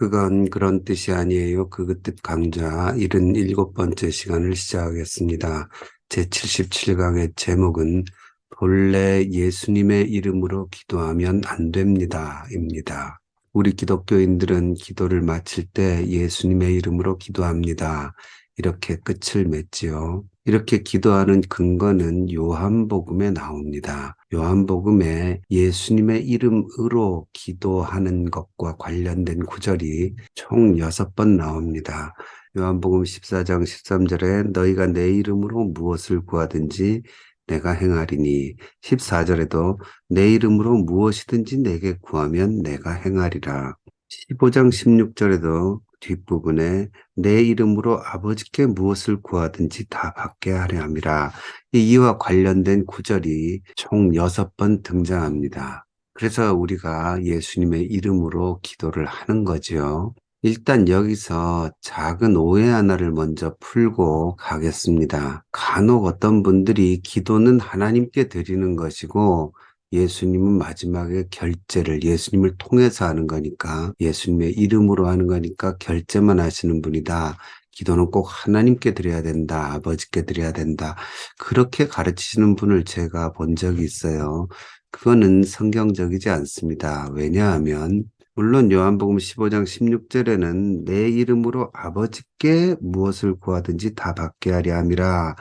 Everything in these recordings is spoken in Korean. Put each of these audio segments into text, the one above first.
그건 그런 뜻이 아니에요. 그 뜻 강좌 77번째 시간을 시작하겠습니다. 제77강의 제목은 본래 예수님의 이름으로 기도하면 안 됩니다. 입니다. 우리 기독교인들은 기도를 마칠 때 예수님의 이름으로 기도합니다. 이렇게 끝을 맺지요. 이렇게 기도하는 근거는 요한복음에 나옵니다. 요한복음에 예수님의 이름으로 기도하는 것과 관련된 구절이 총 6번 나옵니다. 요한복음 14장 13절에 너희가 내 이름으로 무엇을 구하든지 내가 행하리니, 14절에도 내 이름으로 무엇이든지 내게 구하면 내가 행하리라. 15장 16절에도 뒷부분에 내 이름으로 아버지께 무엇을 구하든지 다 받게 하려 함이라. 이와 관련된 구절이 총 6번 등장합니다. 그래서 우리가 예수님의 이름으로 기도를 하는 거죠. 일단 여기서 작은 오해 하나를 먼저 풀고 가겠습니다. 간혹 어떤 분들이 기도는 하나님께 드리는 것이고 예수님은 마지막에 결제를 예수님을 통해서 하는 거니까 예수님의 이름으로 하는 거니까 결제만 하시는 분이다. 기도는 꼭 하나님께 드려야 된다. 아버지께 드려야 된다. 그렇게 가르치시는 분을 제가 본 적이 있어요. 그거는 성경적이지 않습니다. 왜냐하면 물론 요한복음 15장 16절에는 내 이름으로 아버지께 무엇을 구하든지 다 받게 하려 함이라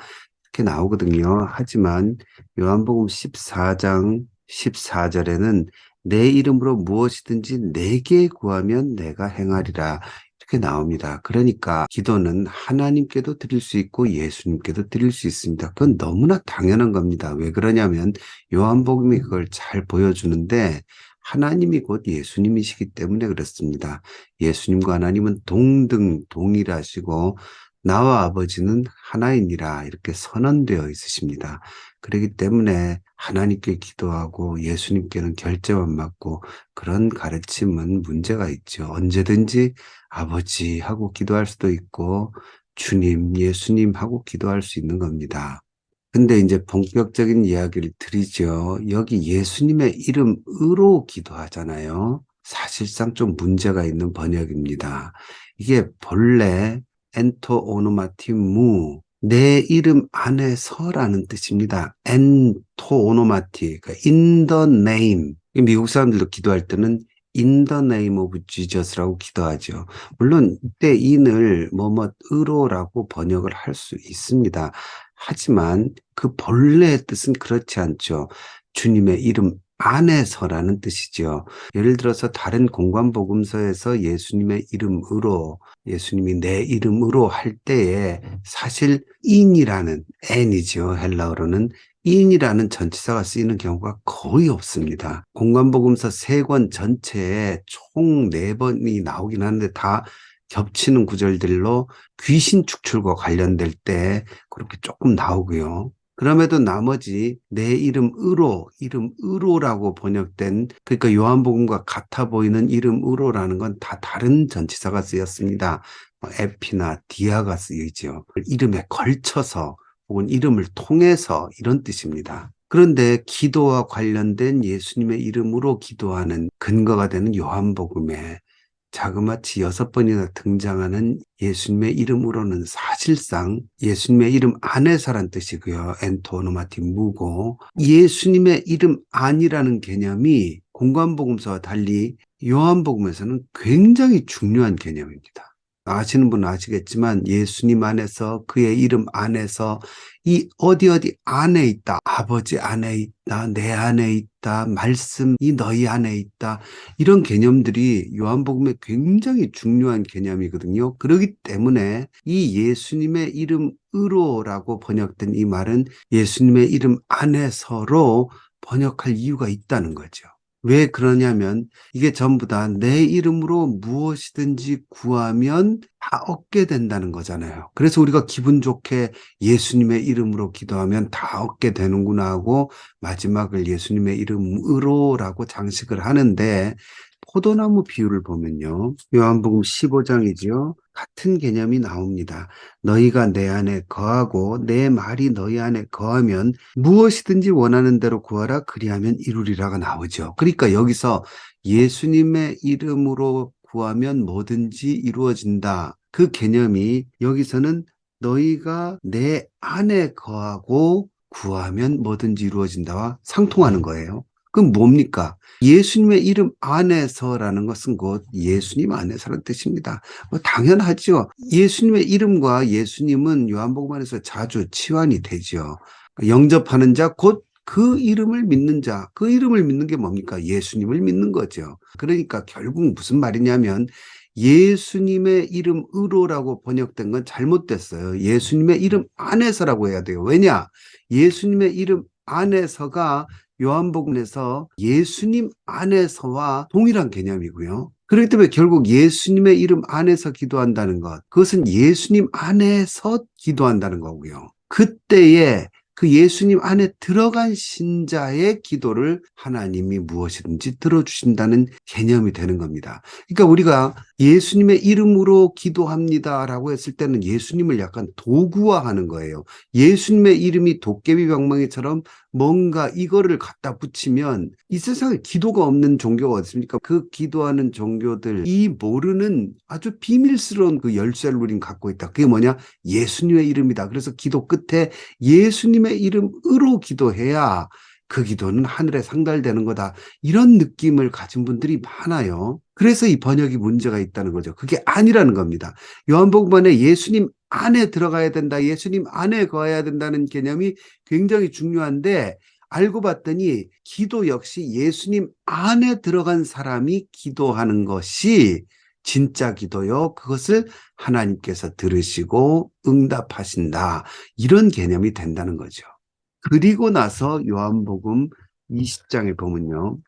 이렇게 나오거든요. 하지만 요한복음 14장 14절에는 내 이름으로 무엇이든지 내게 구하면 내가 행하리라 이렇게 나옵니다. 그러니까 기도는 하나님께도 드릴 수 있고 예수님께도 드릴 수 있습니다. 그건 너무나 당연한 겁니다. 왜 그러냐면 요한복음이 그걸 잘 보여주는데 하나님이 곧 예수님이시기 때문에 그렇습니다. 예수님과 하나님은 동등 동일하시고 나와 아버지는 하나이니라 이렇게 선언되어 있으십니다. 그렇기 때문에 하나님께 기도하고 예수님께는 결제만 받고 그런 가르침은 문제가 있죠. 언제든지 아버지 하고 기도할 수도 있고 주님, 예수님 하고 기도할 수 있는 겁니다. 근데 이제 본격적인 이야기를 드리죠. 여기 예수님의 이름으로 기도하잖아요. 사실상 좀 문제가 있는 번역입니다. 이게 본래 엔토 오노마티무 내 이름 안에서라는 뜻입니다. 엔토 오노마티, 그러니까 in the name. 미국 사람들도 기도할 때는 in the name of Jesus라고 기도하죠. 물론 이때 in을 뭐뭐으로라고 번역을 할 수 있습니다. 하지만 그 본래의 뜻은 그렇지 않죠. 주님의 이름 안에서라는 뜻이죠. 예를 들어서 다른 공관복음서에서 예수님의 이름으로 예수님이 내 이름으로 할 때에 사실 in이라는 n이죠. 헬라어로는 in이라는 전치사가 쓰이는 경우가 거의 없습니다. 공관복음서 3권 전체에 총 4번이 나오긴 하는데 다 겹치는 구절들로 귀신 축출과 관련될 때 그렇게 조금 나오고요. 그럼에도 나머지 내 이름으로라고 번역된 그러니까 요한복음과 같아 보이는 이름으로라는 건 다 다른 전치사가 쓰였습니다. 에피나 디아가 쓰이죠. 이름에 걸쳐서 혹은 이름을 통해서 이런 뜻입니다. 그런데 기도와 관련된 예수님의 이름으로 기도하는 근거가 되는 요한복음에 자그마치 6번이나 등장하는 예수님의 이름으로는 사실상 예수님의 이름 안에서란 뜻이고요. 엔토노마티 무고 예수님의 이름 안이라는 개념이 공관복음서와 달리 요한복음에서는 굉장히 중요한 개념입니다. 아시는 분은 아시겠지만 예수님 안에서 그의 이름 안에서 이 어디 안에 있다. 아버지 안에 있다. 내 안에 있다. 말씀이 너희 안에 있다. 이런 개념들이 요한복음에 굉장히 중요한 개념이거든요. 그렇기 때문에 이 예수님의 이름으로라고 번역된 이 말은 예수님의 이름 안에서로 번역할 이유가 있다는 거죠. 왜 그러냐면 이게 전부 다 내 이름으로 무엇이든지 구하면 다 얻게 된다는 거잖아요. 그래서 우리가 기분 좋게 예수님의 이름으로 기도하면 다 얻게 되는구나 하고 마지막을 예수님의 이름으로라고 장식을 하는데 포도나무 비유를 보면요. 요한복음 15장이죠. 같은 개념이 나옵니다. 너희가 내 안에 거하고 내 말이 너희 안에 거하면 무엇이든지 원하는 대로 구하라 그리하면 이루리라가 나오죠. 그러니까 여기서 예수님의 이름으로 구하면 뭐든지 이루어진다. 그 개념이 여기서는 너희가 내 안에 거하고 구하면 뭐든지 이루어진다와 상통하는 거예요. 그럼 뭡니까? 예수님의 이름 안에서라는 것은 곧 예수님 안에서라는 뜻입니다. 당연하죠. 예수님의 이름과 예수님은 요한복음 안에서 자주 치환이 되죠. 영접하는 자, 곧 그 이름을 믿는 자, 그 이름을 믿는 게 뭡니까? 예수님을 믿는 거죠. 그러니까 결국 무슨 말이냐면 예수님의 이름으로라고 번역된 건 잘못됐어요. 예수님의 이름 안에서라고 해야 돼요. 왜냐? 예수님의 이름 안에서가 요한복음에서 예수님 안에서와 동일한 개념이고요. 그렇기 때문에 결국 예수님의 이름 안에서 기도한다는 것, 그것은 예수님 안에서 기도한다는 거고요. 그때에 그 예수님 안에 들어간 신자의 기도를 하나님이 무엇이든지 들어주신다는 개념이 되는 겁니다. 그러니까 우리가 예수님의 이름으로 기도합니다라고 했을 때는 예수님을 약간 도구화하는 거예요. 예수님의 이름이 도깨비 방망이처럼 뭔가 이거를 갖다 붙이면 이 세상에 기도가 없는 종교가 어디 있습니까? 그 기도하는 종교들이 모르는 아주 비밀스러운 그 열쇠를 우린 갖고 있다. 그게 뭐냐? 예수님의 이름이다. 그래서 기도 끝에 예수님의 이름으로 기도해야 그 기도는 하늘에 상달되는 거다. 이런 느낌을 가진 분들이 많아요. 그래서 이 번역이 문제가 있다는 거죠. 그게 아니라는 겁니다. 요한복음 안에 예수님 안에 들어가야 된다. 예수님 안에 거해야 된다는 개념이 굉장히 중요한데 알고 봤더니 기도 역시 예수님 안에 들어간 사람이 기도하는 것이 진짜 기도요. 그것을 하나님께서 들으시고 응답하신다. 이런 개념이 된다는 거죠. 그리고 나서 요한복음 20장에 보면요.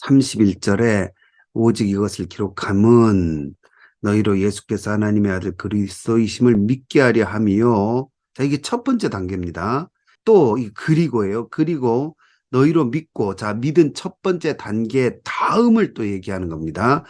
31절에 오직 이것을 기록함은 너희로 예수께서 하나님의 아들 그리스도이심을 믿게 하려 함이요. 자, 이게 첫 번째 단계입니다. 또 이 그리고예요. 그리고 너희로 믿고, 자, 믿은 첫 번째 단계 다음을 또 얘기하는 겁니다.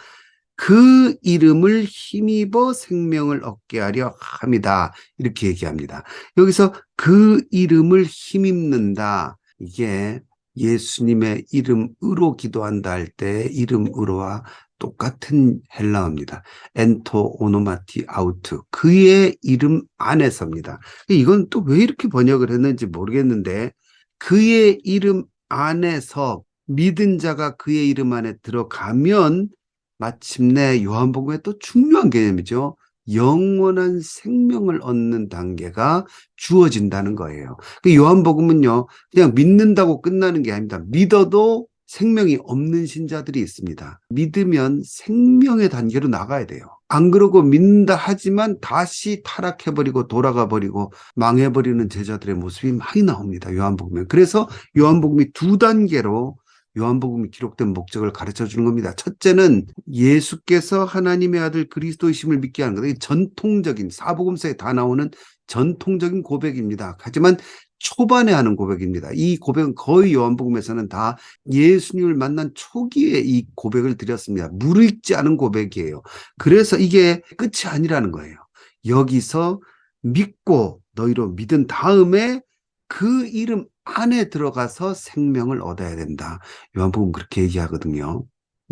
그 이름을 힘입어 생명을 얻게 하려 함이다. 이렇게 얘기합니다. 여기서 그 이름을 힘입는다. 이게 예수님의 이름으로 기도한다 할 때 이름으로와 똑같은 헬라어입니다. 엔토 오노마티 아우트. 그의 이름 안에서입니다. 이건 또 왜 이렇게 번역을 했는지 모르겠는데 그의 이름 안에서 믿은 자가 그의 이름 안에 들어가면 마침내 요한복음의 또 중요한 개념이죠. 영원한 생명을 얻는 단계가 주어진다는 거예요. 요한복음은요, 그냥 믿는다고 끝나는 게 아닙니다. 믿어도 생명이 없는 신자들이 있습니다. 믿으면 생명의 단계로 나가야 돼요. 안 그러고 믿는다 하지만 다시 타락해버리고 돌아가버리고 망해버리는 제자들의 모습이 많이 나옵니다. 요한복음에. 그래서 요한복음이 두 단계로 요한복음이 기록된 목적을 가르쳐 주는 겁니다. 첫째는 예수께서 하나님의 아들 그리스도이심을 믿게 하는 것. 이게 전통적인 사복음서에 다 나오는 전통적인 고백입니다. 하지만 초반에 하는 고백입니다. 이 고백은 거의 요한복음에서는 다 예수님을 만난 초기에 이 고백을 드렸습니다. 무르익지 않은 고백이에요. 그래서 이게 끝이 아니라는 거예요. 여기서 믿고 너희로 믿은 다음에 그 이름 안에 들어가서 생명을 얻어야 된다. 요한복음 그렇게 얘기하거든요.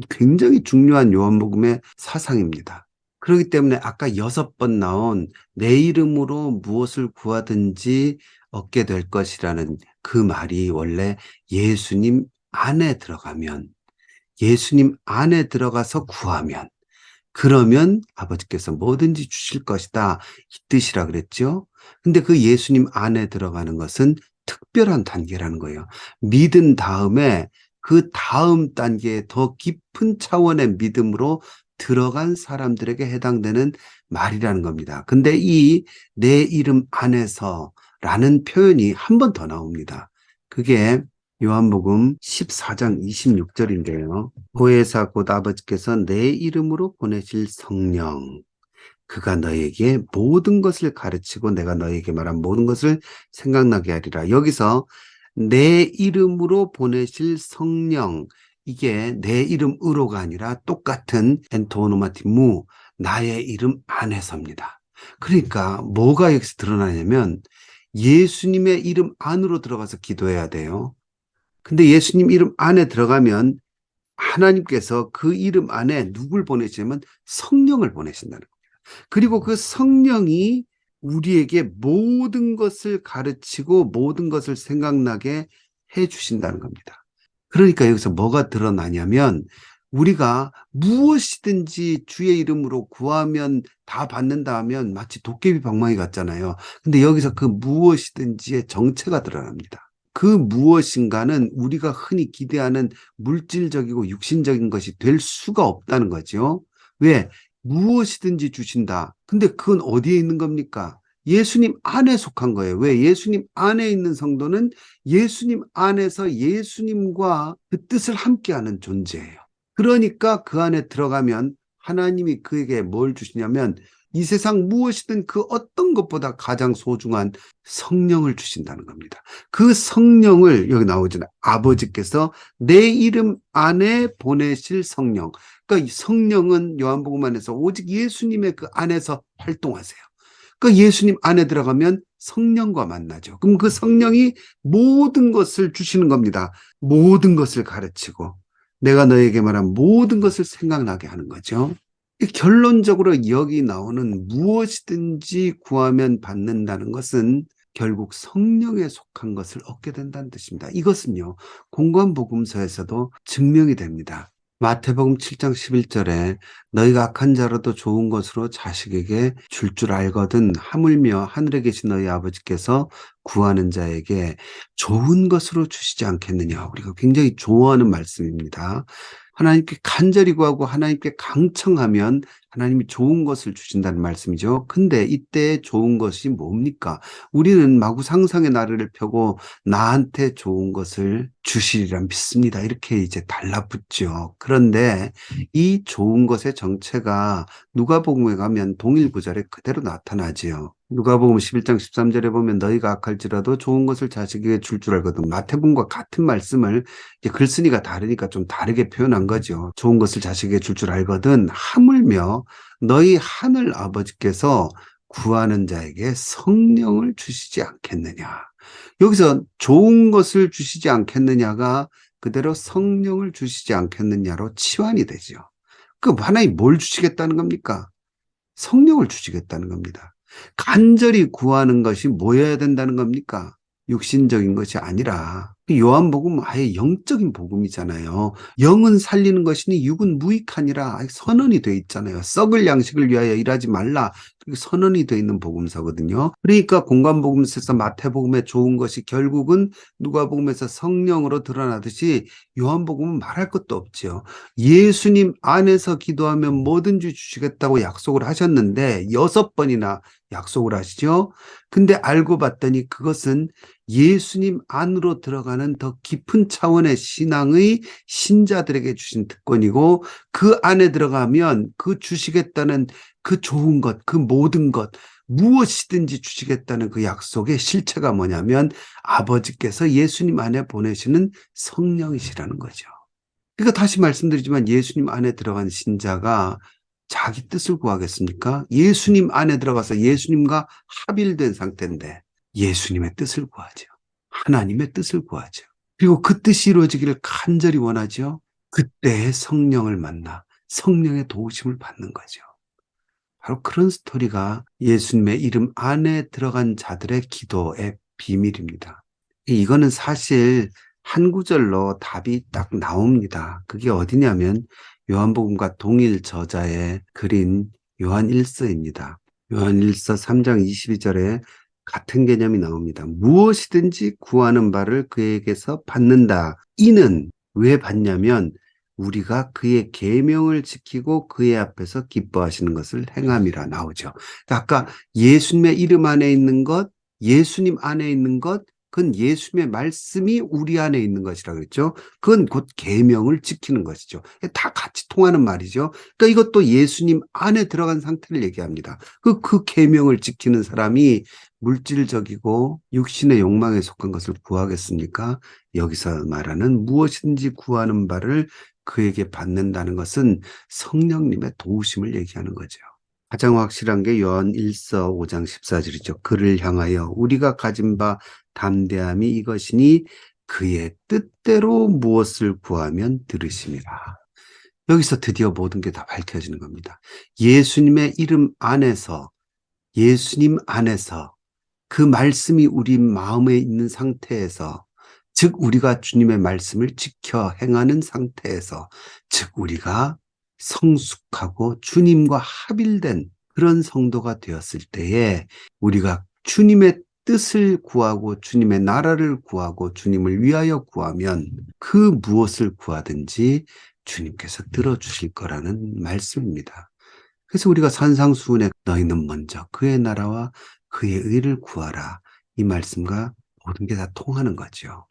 굉장히 중요한 요한복음의 사상입니다. 그렇기 때문에 아까 6번 나온 내 이름으로 무엇을 구하든지 얻게 될 것이라는 그 말이 원래 예수님 안에 들어가면, 예수님 안에 들어가서 구하면, 그러면 아버지께서 뭐든지 주실 것이다. 이 뜻이라 그랬죠. 근데 그 예수님 안에 들어가는 것은 특별한 단계라는 거예요. 믿은 다음에 그 다음 단계에 더 깊은 차원의 믿음으로 들어간 사람들에게 해당되는 말이라는 겁니다. 근데 이 내 이름 안에서라는 표현이 한 번 더 나옵니다. 그게 요한복음 14장 26절인데요. 보혜사 곧 아버지께서 내 이름으로 보내실 성령, 그가 너에게 모든 것을 가르치고 내가 너에게 말한 모든 것을 생각나게 하리라. 여기서 내 이름으로 보내실 성령, 이게 내 이름으로가 아니라 똑같은 엔토노마티무, 나의 이름 안에서입니다. 그러니까 뭐가 여기서 드러나냐면 예수님의 이름 안으로 들어가서 기도해야 돼요. 근데 예수님 이름 안에 들어가면 하나님께서 그 이름 안에 누굴 보내시냐면 성령을 보내신다는 거예요. 그리고 그 성령이 우리에게 모든 것을 가르치고 모든 것을 생각나게 해 주신다는 겁니다. 그러니까 여기서 뭐가 드러나냐면 우리가 무엇이든지 주의 이름으로 구하면 다 받는다 하면 마치 도깨비 방망이 같잖아요. 근데 여기서 그 무엇이든지의 정체가 드러납니다. 그 무엇인가는 우리가 흔히 기대하는 물질적이고 육신적인 것이 될 수가 없다는 거죠. 왜? 무엇이든지 주신다. 근데 그건 어디에 있는 겁니까? 예수님 안에 속한 거예요. 왜? 예수님 안에 있는 성도는 예수님 안에서 예수님과 그 뜻을 함께하는 존재예요. 그러니까 그 안에 들어가면 하나님이 그에게 뭘 주시냐면 이 세상 무엇이든 그 어떤 것보다 가장 소중한 성령을 주신다는 겁니다. 그 성령을 여기 나오잖아요. 아버지께서 내 이름 안에 보내실 성령. 그러니까 이 성령은 요한복음 안에서 오직 예수님의 그 안에서 활동하세요. 그러니까 예수님 안에 들어가면 성령과 만나죠. 그럼 그 성령이 모든 것을 주시는 겁니다. 모든 것을 가르치고 내가 너에게 말한 모든 것을 생각나게 하는 거죠. 결론적으로 여기 나오는 무엇이든지 구하면 받는다는 것은 결국 성령에 속한 것을 얻게 된다는 뜻입니다. 이것은요, 공관복음서에서도 증명이 됩니다. 마태복음 7장 11절에 너희가 악한 자라도 좋은 것으로 자식에게 줄 알거든 하물며 하늘에 계신 너희 아버지께서 구하는 자에게 좋은 것으로 주시지 않겠느냐. 우리가 굉장히 좋아하는 말씀입니다. 하나님께 간절히 구하고 하나님께 강청하면 하나님이 좋은 것을 주신다는 말씀이죠. 근데 이때 좋은 것이 뭡니까? 우리는 마구 상상의 나래를 펴고 나한테 좋은 것을 주시리라 믿습니다. 이렇게 이제 달라붙죠. 그런데 이 좋은 것의 정체가 누가복음에 가면 동일 구절에 그대로 나타나지요. 누가복음 11장 13절에 보면 너희가 악할지라도 좋은 것을 자식에게 줄 알거든. 마태복음과 같은 말씀을 이제 글쓴이가 다르니까 좀 다르게 표현한 거죠. 좋은 것을 자식에게 줄 알거든 하물며 너희 하늘 아버지께서 구하는 자에게 성령을 주시지 않겠느냐. 여기서 좋은 것을 주시지 않겠느냐가 그대로 성령을 주시지 않겠느냐로 치환이 되죠. 그 하나님 뭘 주시겠다는 겁니까? 성령을 주시겠다는 겁니다. 간절히 구하는 것이 뭐여야 된다는 겁니까? 육신적인 것이 아니라 요한복음 아예 영적인 복음이잖아요. 영은 살리는 것이니 육은 무익하니라 선언이 돼 있잖아요. 썩을 양식을 위하여 일하지 말라. 선언이 돼 있는 복음서거든요. 그러니까 공관복음서에서 마태복음에 좋은 것이 결국은 누가복음에서 성령으로 드러나듯이 요한복음은 말할 것도 없죠. 예수님 안에서 기도하면 뭐든지 주시겠다고 약속을 하셨는데 6번이나 약속을 하시죠. 근데 알고 봤더니 그것은 예수님 안으로 들어가는 더 깊은 차원의 신앙의 신자들에게 주신 특권이고 그 안에 들어가면 그 주시겠다는 그 좋은 것, 그 모든 것, 무엇이든지 주시겠다는 그 약속의 실체가 뭐냐면 아버지께서 예수님 안에 보내시는 성령이시라는 거죠. 그러니까 다시 말씀드리지만 예수님 안에 들어간 신자가 자기 뜻을 구하겠습니까? 예수님 안에 들어가서 예수님과 합일된 상태인데 예수님의 뜻을 구하죠. 하나님의 뜻을 구하죠. 그리고 그 뜻이 이루어지기를 간절히 원하죠. 그때 성령을 만나 성령의 도우심을 받는 거죠. 바로 그런 스토리가 예수님의 이름 안에 들어간 자들의 기도의 비밀입니다. 이거는 사실 한 구절로 답이 딱 나옵니다. 그게 어디냐면 요한복음과 동일 저자의 글인 요한 1서입니다. 요한 1서 3장 22절에 같은 개념이 나옵니다. 무엇이든지 구하는 바를 그에게서 받는다. 이는 왜 받냐면 우리가 그의 계명을 지키고 그의 앞에서 기뻐하시는 것을 행함이라 나오죠. 아까 예수님의 이름 안에 있는 것, 예수님 안에 있는 것, 그건 예수님의 말씀이 우리 안에 있는 것이라고 그랬죠. 그건 곧 계명을 지키는 것이죠. 다 같이 통하는 말이죠. 그러니까 이것도 예수님 안에 들어간 상태를 얘기합니다. 그 계명을 지키는 사람이 물질적이고 육신의 욕망에 속한 것을 구하겠습니까? 여기서 말하는 무엇이든지 구하는 바를 그에게 받는다는 것은 성령님의 도우심을 얘기하는 거죠. 가장 확실한 게 요한 1서 5장 14절이죠. 그를 향하여 우리가 가진 바 담대함이 이것이니 그의 뜻대로 무엇을 구하면 들으심이라. 여기서 드디어 모든 게 다 밝혀지는 겁니다. 예수님의 이름 안에서, 예수님 안에서 그 말씀이 우리 마음에 있는 상태에서, 즉 우리가 주님의 말씀을 지켜 행하는 상태에서, 즉 우리가 성숙하고 주님과 합일된 그런 성도가 되었을 때에 우리가 주님의 뜻을 구하고 주님의 나라를 구하고 주님을 위하여 구하면 그 무엇을 구하든지 주님께서 들어주실 거라는 말씀입니다. 그래서 우리가 산상수훈에 너희는 먼저 그의 나라와 그의 의를 구하라, 이 말씀과 모든 게 다 통하는 거죠.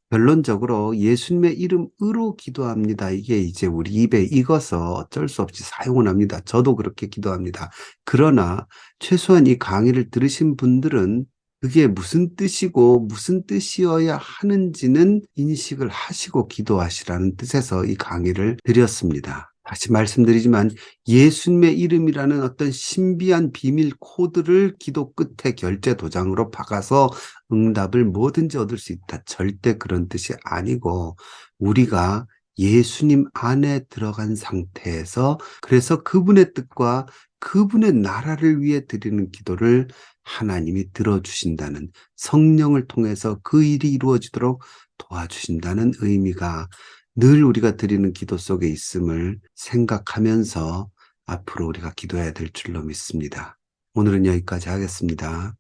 결론적으로 예수님의 이름으로 기도합니다. 이게 이제 우리 입에 익어서 어쩔 수 없이 사용을 합니다. 저도 그렇게 기도합니다. 그러나 최소한 이 강의를 들으신 분들은 그게 무슨 뜻이고 무슨 뜻이어야 하는지는 인식을 하시고 기도하시라는 뜻에서 이 강의를 드렸습니다. 다시 말씀드리지만 예수님의 이름이라는 어떤 신비한 비밀 코드를 기도 끝에 결제 도장으로 박아서 응답을 뭐든지 얻을 수 있다, 절대 그런 뜻이 아니고, 우리가 예수님 안에 들어간 상태에서 그래서 그분의 뜻과 그분의 나라를 위해 드리는 기도를 하나님이 들어주신다는, 성령을 통해서 그 일이 이루어지도록 도와주신다는 의미가 늘 우리가 드리는 기도 속에 있음을 생각하면서 앞으로 우리가 기도해야 될 줄로 믿습니다. 오늘은 여기까지 하겠습니다.